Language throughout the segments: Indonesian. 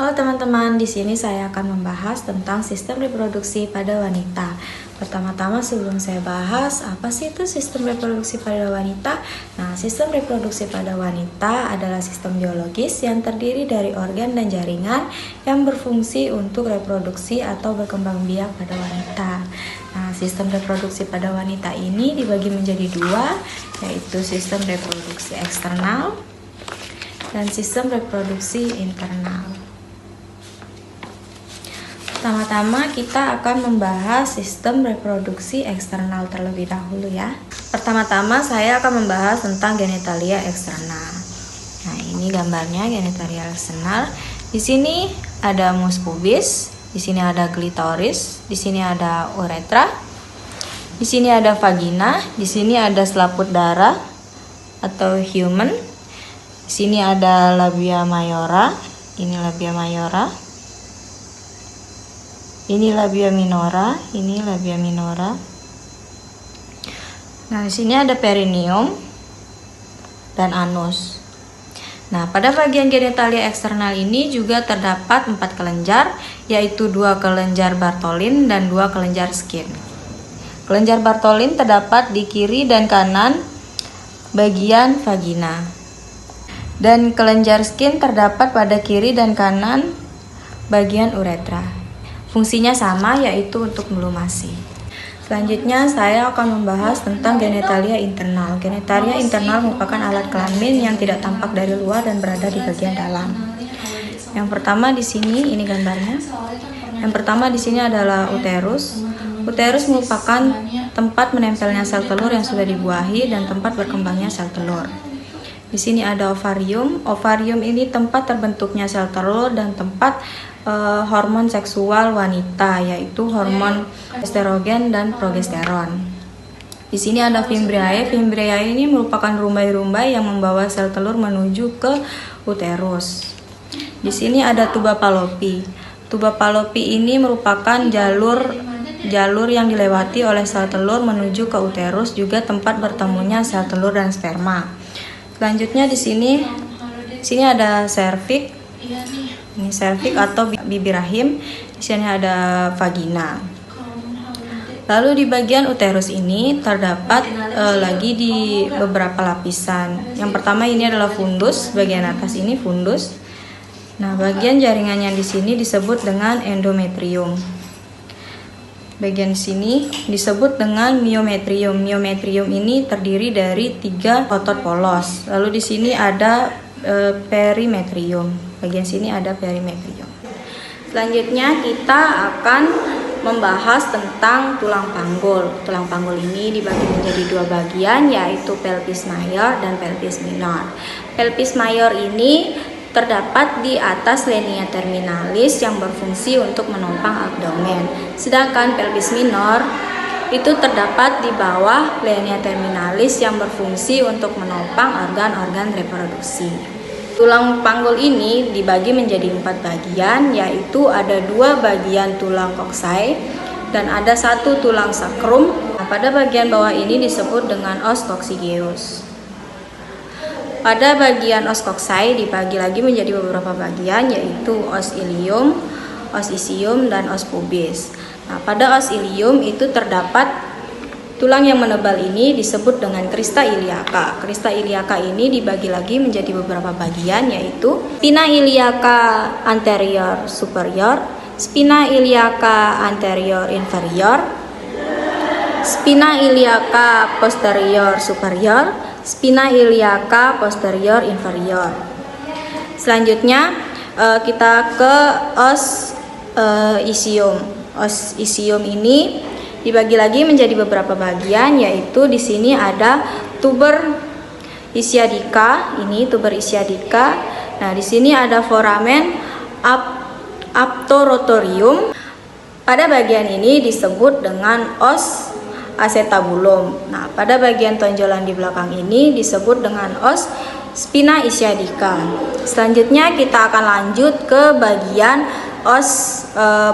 Halo teman-teman, di sini saya akan membahas tentang sistem reproduksi pada wanita. Pertama-tama sebelum saya bahas, apa sih itu sistem reproduksi pada wanita? Nah, sistem reproduksi pada wanita adalah sistem biologis yang terdiri dari organ dan jaringan yang berfungsi untuk reproduksi atau berkembang biak pada wanita. Nah, sistem reproduksi pada wanita ini dibagi menjadi dua, yaitu sistem reproduksi eksternal dan sistem reproduksi internal. Pertama-tama kita akan membahas sistem reproduksi eksternal terlebih dahulu ya. Pertama-tama saya akan membahas tentang genitalia eksternal. Nah, ini gambarnya genitalia eksternal. Di sini ada mus pubis, di sini ada klitoris, di sini ada uretra, di sini ada vagina, di sini ada selaput darah atau humen. Di sini ada labia mayora, ini labia mayora. Ini labia minora, ini labia minora. Nah, di sini ada perineum dan anus. Nah, pada bagian genitalia eksternal ini juga terdapat 4 kelenjar, yaitu 2 kelenjar Bartholin dan 2 kelenjar skin. Kelenjar Bartholin terdapat di kiri dan kanan bagian vagina. Dan kelenjar skin terdapat pada kiri dan kanan bagian uretra. Fungsinya sama, yaitu untuk melumasi. Selanjutnya saya akan membahas tentang genitalia internal. Genitalia internal merupakan alat kelamin yang tidak tampak dari luar dan berada di bagian dalam. Yang pertama di sini, ini gambarnya. Yang pertama di sini adalah uterus. Uterus merupakan tempat menempelnya sel telur yang sudah dibuahi dan tempat berkembangnya sel telur. Di sini ada ovarium. Ovarium ini tempat terbentuknya sel telur dan tempat hormon seksual wanita, yaitu hormon estrogen dan progesteron. Di sini ada fimbriae. Fimbriae ini merupakan rumbai-rumbai yang membawa sel telur menuju ke uterus. Di sini ada tuba Fallopi. Tuba Fallopi ini merupakan jalur yang dilewati oleh sel telur menuju ke uterus, juga tempat bertemunya sel telur dan sperma. Selanjutnya di sini ada serviks. Ini serviks atau bibir rahim. Di sini ada vagina. Lalu di bagian uterus ini terdapat lagi di beberapa lapisan. Yang pertama ini adalah fundus, bagian atas ini fundus. Nah, bagian jaringannya di sini disebut dengan endometrium. Bagian sini disebut dengan myometrium. Myometrium ini terdiri dari 3 otot polos. Lalu di sini ada perimetrium. Bagian sini ada perimetrium. Selanjutnya kita akan membahas tentang tulang panggul. Tulang panggul ini dibagi menjadi 2 bagian, yaitu pelvis mayor dan pelvis minor. Pelvis mayor ini terdapat di atas linea terminalis yang berfungsi untuk menopang abdomen. Sedangkan pelvis minor itu terdapat di bawah linea terminalis yang berfungsi untuk menopang organ-organ reproduksi. Tulang panggul ini dibagi menjadi 4 bagian, yaitu ada 2 bagian tulang koksai dan ada 1 tulang sakrum. Nah, pada bagian bawah ini disebut dengan os coccygeus. Pada bagian os koksai dibagi lagi menjadi beberapa bagian, yaitu os ilium, os isium, dan os pubis. Nah, pada os ilium itu terdapat tulang yang menebal ini disebut dengan crista iliaca. Crista iliaca ini dibagi lagi menjadi beberapa bagian, yaitu spina iliaca anterior superior, spina iliaca anterior inferior, spina iliaca posterior superior, spina iliaca posterior inferior. Selanjutnya kita ke os isium. Os isium ini dibagi lagi menjadi beberapa bagian, yaitu di sini ada tuber ischiadica, ini tuber ischiadica. Nah, di sini ada foramen aptorotorium. Pada bagian ini disebut dengan os acetabulum. Nah, pada bagian tonjolan di belakang ini disebut dengan os spina ischiadica. Selanjutnya kita akan lanjut ke bagian os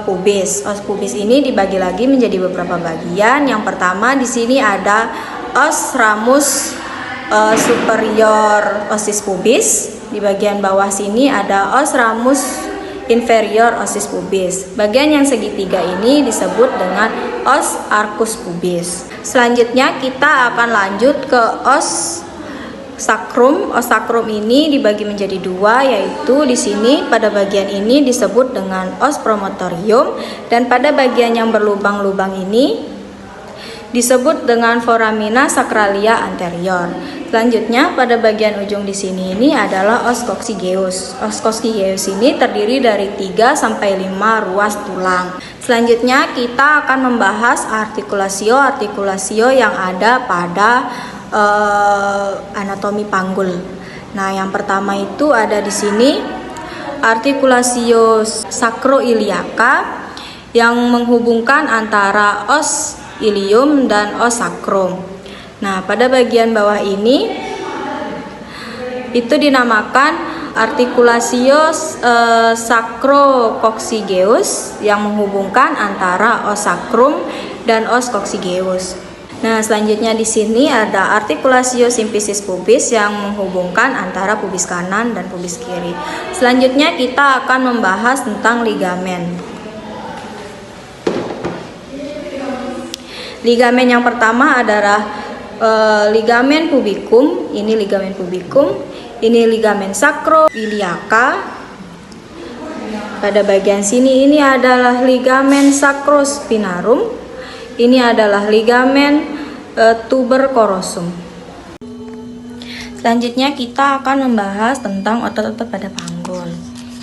pubis. Os pubis ini dibagi lagi menjadi beberapa bagian. Yang pertama di sini ada os ramus superior osis pubis. Di bagian bawah sini ada os ramus inferior osis pubis. Bagian yang segitiga ini disebut dengan os arcus pubis. Selanjutnya kita akan lanjut ke os sacrum. Os sacrum ini dibagi menjadi dua, yaitu di sini pada bagian ini disebut dengan os promontorium, dan pada bagian yang berlubang-lubang ini disebut dengan foramina sacralia anterior. Selanjutnya pada bagian ujung di sini ini adalah os coccygeus. Os coccygeus ini terdiri dari 3 sampai 5 ruas tulang. Selanjutnya kita akan membahas artikulasio yang ada pada anatomi panggul. Nah, yang pertama itu ada di sini artikulasio sacroiliaca yang menghubungkan antara os ilium dan os sacrum. Nah, pada bagian bawah ini itu dinamakan artikulasio sacrococcygeus yang menghubungkan antara os sacrum dan os coccygeus. Nah, selanjutnya di sini ada artikulasio symphysis pubis yang menghubungkan antara pubis kanan dan pubis kiri. Selanjutnya kita akan membahas tentang ligamen. Ligamen yang pertama adalah ligamen pubicum. Ini ligamen pubicum. Ini ligamen sacroiliaca. Pada bagian sini ini adalah ligamen sacrospinarum. Ini adalah ligamen tuberculosum. Selanjutnya kita akan membahas tentang otot-otot pada panggul.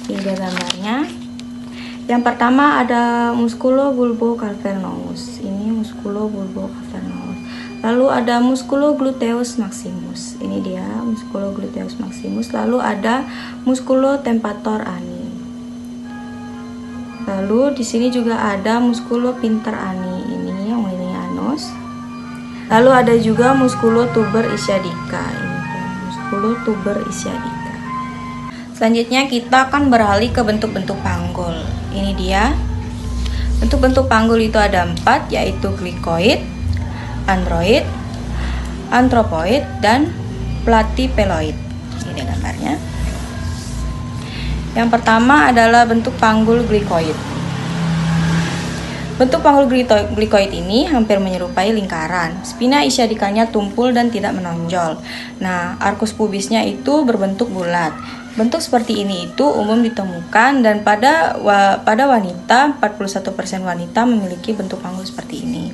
Ini dia gambarnya. Yang pertama ada musculobulbocavernosus. Ini musculobulbocavernosus. Lalu ada musculogluteus maximus. Ini dia musculogluteus maximus. Lalu ada musculotempator ani. Lalu di sini juga ada musculopinter ani. Ini yang ini anus. Lalu ada juga musculotuber ischiadica. Ini dia musculotuber ischiadica. Selanjutnya kita akan beralih ke bentuk-bentuk panggul. Ini dia. Bentuk-bentuk panggul itu ada 4, yaitu glikoid, android, antropoid, dan platypeloid. Ini dia gambarnya. Yang pertama adalah bentuk panggul glikoid. Bentuk panggul glikoid ini hampir menyerupai lingkaran. Spina ischiadicanya tumpul dan tidak menonjol. Nah, arcus pubisnya itu berbentuk bulat. Bentuk seperti ini itu umum ditemukan, dan pada wanita 41% wanita memiliki bentuk panggul seperti ini.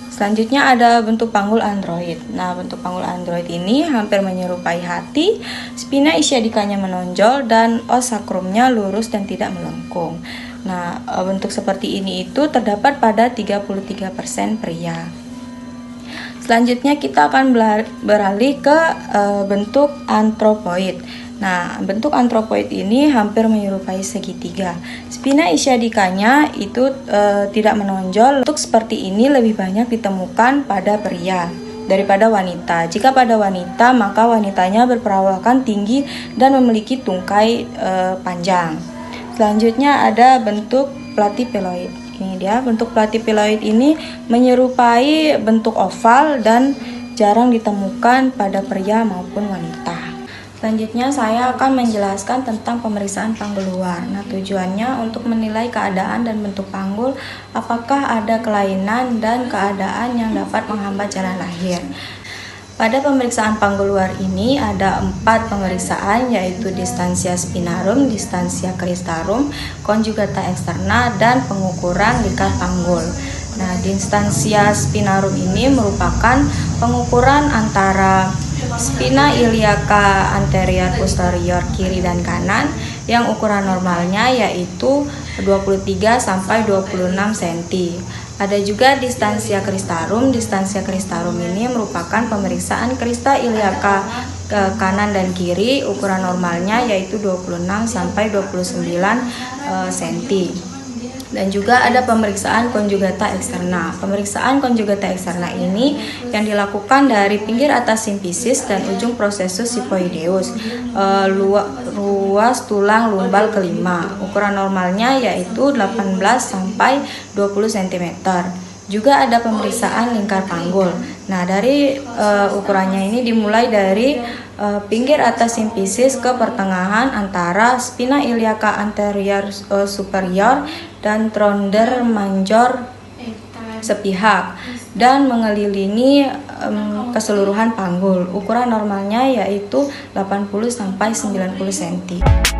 Selanjutnya ada bentuk panggul android. Nah, bentuk panggul android ini hampir menyerupai hati. Spina ischiadicanya menonjol dan os sacrumnya lurus dan tidak melengkung. Nah, bentuk seperti ini itu terdapat pada 33% pria. Selanjutnya kita akan beralih ke bentuk antropoid. Nah, bentuk antropoid ini hampir menyerupai segitiga. Spina ischiadicanya itu tidak menonjol. Bentuk seperti ini lebih banyak ditemukan pada pria daripada wanita. Jika pada wanita, maka wanitanya berperawakan tinggi dan memiliki tungkai panjang. Selanjutnya ada bentuk platypeloid. Ini dia, bentuk platypeloid ini menyerupai bentuk oval dan jarang ditemukan pada pria maupun wanita. Selanjutnya saya akan menjelaskan tentang pemeriksaan panggul luar. Nah, tujuannya untuk menilai keadaan dan bentuk panggul, apakah ada kelainan dan keadaan yang dapat menghambat jalan lahir. Pada pemeriksaan panggul luar ini ada 4 pemeriksaan, yaitu distansia spinarum, distansia cristarum, conjugata externa, dan pengukuran likat panggul. Nah, distansia spinarum ini merupakan pengukuran antara spina iliaca anterior posterior kiri dan kanan yang ukuran normalnya yaitu 23 sampai 26 cm. Ada juga distansia cristarum. Distansia cristarum ini merupakan pemeriksaan crista iliaca ke kanan dan kiri, ukuran normalnya yaitu 26 sampai 29 cm. Dan juga ada pemeriksaan conjugata externa. Pemeriksaan conjugata externa ini yang dilakukan dari pinggir atas simfisis dan ujung processus siphoideus, ruas tulang lumbal kelima. Ukuran normalnya yaitu 18 sampai 20 cm. Juga ada pemeriksaan lingkar panggul. Nah, dari ukurannya ini dimulai dari pinggir atas simfisis ke pertengahan antara spina iliaca anterior superior dan tronder major sepihak dan mengelilingi keseluruhan panggul. Ukuran normalnya yaitu 80 sampai 90 cm.